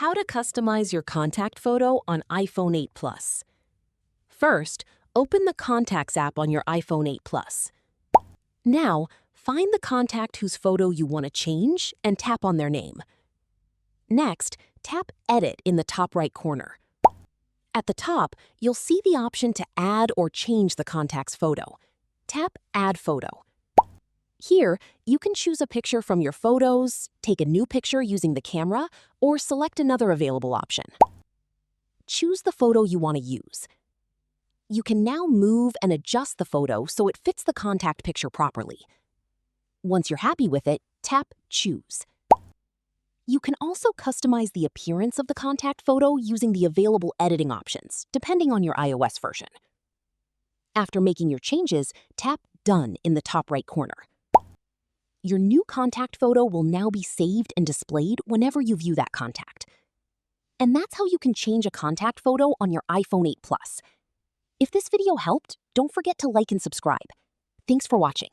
How to customize your contact photo on iPhone 8 Plus. First, open the Contacts app on your iPhone 8 Plus. Now, find the contact whose photo you want to change and tap on their name. Next, tap Edit in the top right corner. At the top, you'll see the option to add or change the contact's photo. Tap Add Photo. Here, you can choose a picture from your photos, take a new picture using the camera, or select another available option. Choose the photo you want to use. You can now move and adjust the photo so it fits the contact picture properly. Once you're happy with it, tap Choose. You can also customize the appearance of the contact photo using the available editing options, depending on your iOS version. After making your changes, tap Done in the top right corner. Your new contact photo will now be saved and displayed whenever you view that contact. And that's how you can change a contact photo on your iPhone 8 Plus. If this video helped, don't forget to like and subscribe. Thanks for watching.